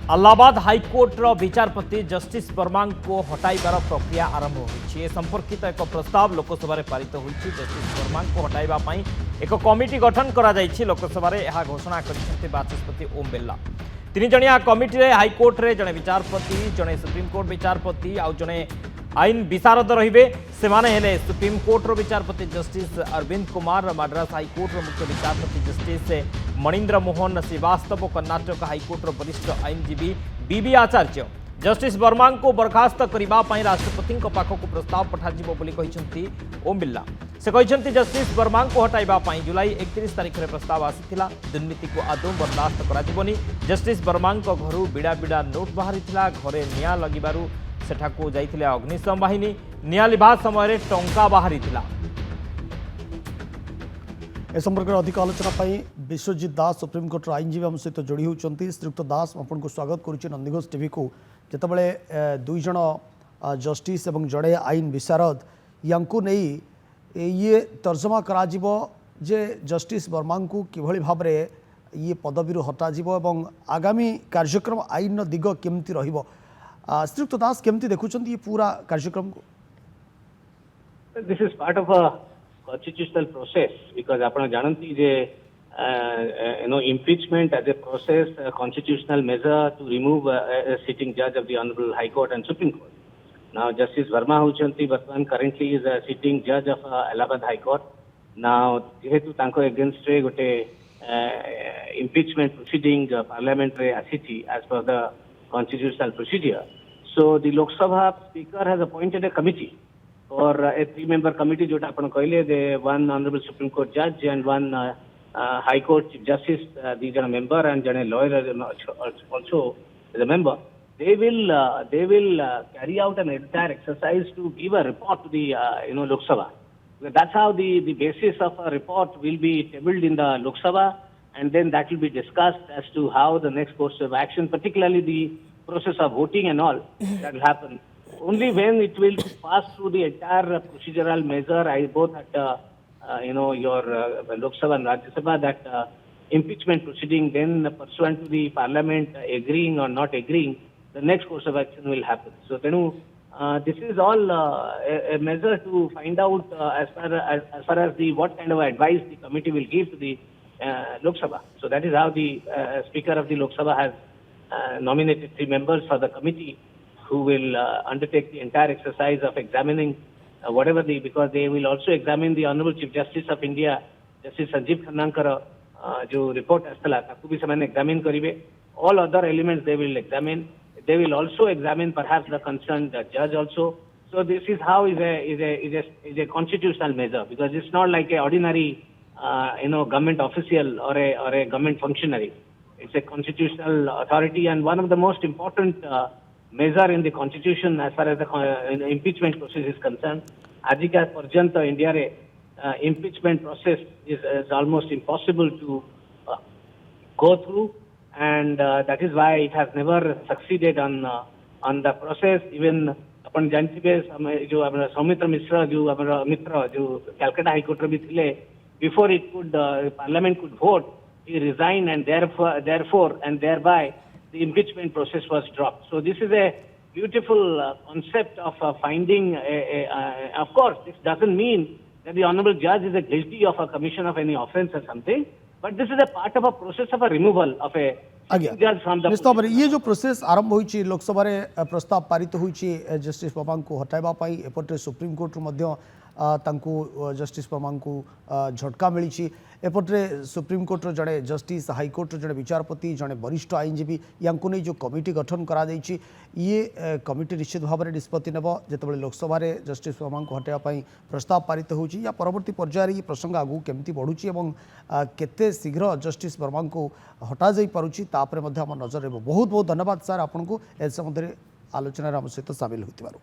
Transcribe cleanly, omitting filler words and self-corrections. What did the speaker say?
Allahabad हाईकोर्टर विचारपति justice Verma को हटाइबार प्रक्रिया आरंभ होती है। संपर्कित एक प्रस्ताव लोकसभा पारित होती। जस्टिस वर्मा को हटाइबा एक कमिटी गठन कर लोकसभा घोषणा कर बाचस्पति ओम बिरला। तीन जणिया कमिटी हाईकोर्टे जड़े विचारपति, जड़े सुप्रीमकोर्ट विचारपति आउ जड़े आईन विशारद रे से सुप्रीमकोर्टर विचारपति जस्टिस अरविंद कुमार, मद्रास हाईकोर्टर मुख्य विचारपति जस्टिस मणीन्द्र मोहन श्रीवास्तव, कर्नाटक हाईकोर्टर वरिष्ठ आईनजीवी बीबी आचार्य। जस्टिस वर्मा को बर्खास्त करने राष्ट्रपति पाखक प्रस्ताव पठाजी ओम बिरला। से कहते जस्टिस वर्मा को हटाइबा जुलाई 31 तारिख में प्रस्ताव आसीथिला। दुर्नीति को आदौ बर्दाश्त कराजिबनी। जस्टिस वर्मा घर बिड़ा बिड़ा नोट बाहरी घरे निया लगिबारु सेठाकू जाइथिले अग्निशम बाहिनी। निया लिभा समय टंका बाहरी थिला। ए संपर्क में अधिक आलोचना विश्वजीत दास सुप्रीमकोर्टर आईनजीवी आम सहित जोड़ी होती। श्रीयुक्त दास आपको स्वागत करुच्ची नंदीघोष टीवी को। जितेबाला दुई जन जस्टिस एवं जड़े आईन विशारद यांकू नहीं ये तर्जमा करा जे जस्टिस वर्मा को किभली भाव में ये पदवी हटाजिबो एवं आगामी कार्यक्रम आईन दिग केमती रहिबो। श्रीयुक्त दास केमती देखुचंती ये पूरा कार्यक्रम को? This is part of a constitutional process because आपण जानती जे impeachment as a process, a constitutional measure to remove a sitting judge of the Honorable High Court and Supreme Court. Now Justice Verma होचंती वर्तमान currently is a sitting judge of Allahabad High Court. Now जेहेतु तांको against रे गोटे impeachment proceeding parliament रे आसीथी as per the constitutional procedure. So the Lok Sabha Speaker has appointed a committee or a three-member committee जो आपण कहले the one Honorable Supreme Court Judge and one High Court Chief Justice, these are a member and a lawyer also is a member. They will carry out an entire exercise to give a report to the Lok Sabha. That's how the basis of a report will be tabled in the Lok Sabha, and then that will be discussed as to how the next course of action, particularly the process of voting and all, that will happen. Only when it will pass through the entire procedural measure, both at your Lok Sabha and Rajya Sabha, that impeachment proceeding, then pursuant to the Parliament agreeing or not agreeing, the next course of action will happen. So this is all a measure to find out as far as the what kind of advice the committee will give to the Lok Sabha. So that is how the Speaker of the Lok Sabha has nominated three members for the committee who will undertake the entire exercise of examining because they will also examine the Honorable Chief Justice of India, Justice Sanjeev Khannankar, जो report आसला ताकू भी ସେମାନେ examine करिवे. All other elements they will examine. They will also examine perhaps the concerned judge also. So this is how is a constitutional measure because it's not like a ordinary government official or a government functionary. It's a constitutional authority and one of the most important measure in the constitution as far as the impeachment process is concerned. Ajika Parjanta India impeachment process is almost impossible to go through, and that is why it has never succeeded on the process. Even अपन जानते हैं जो अपना सौमित्र मिश्रा जो अपना मित्र जो Calcutta high court में थे, before it could parliament could vote, he resigned and therefore and thereby the impeachment process was dropped. So this is a beautiful concept of finding of course this doesn't mean that the honorable judge is guilty of a commission of any offense or something, but this is a part of a process of a removal of a judge from the निश्चित भाव ये जो process आरंभ होई लोकसभा प्रस्ताव पारित होई justice Verma को हटाइबा पई एपटे सुप्रीम कोर्ट जस्टिस वर्मा को झटका मिली। एपटे सुप्रीम कोर्टर जड़े जस्टिस हाईकोर्टर जड़े विचारपति जड़े वरिष्ठ आईनजीवी यांकू नहीं जो कमिटी गठन करा ये कमिटी निश्चित भाव में निष्पत्ति नेब जितेबाला लोकसभा जस्टिस वर्मा को हटाइबा प्रस्ताव पारित होची या परवर्ती पर्यायर ये प्रसंग आगू केमती बढ़ुची एवं केते शीघ्र जस्टिस वर्मा को हटा जाई पारुची तापरे मध्य आम नजर रहिबो। बहुत बहुत धन्यवाद सर आपको ए संबंध में आलोचना आम सहित सामिल होतिबारु।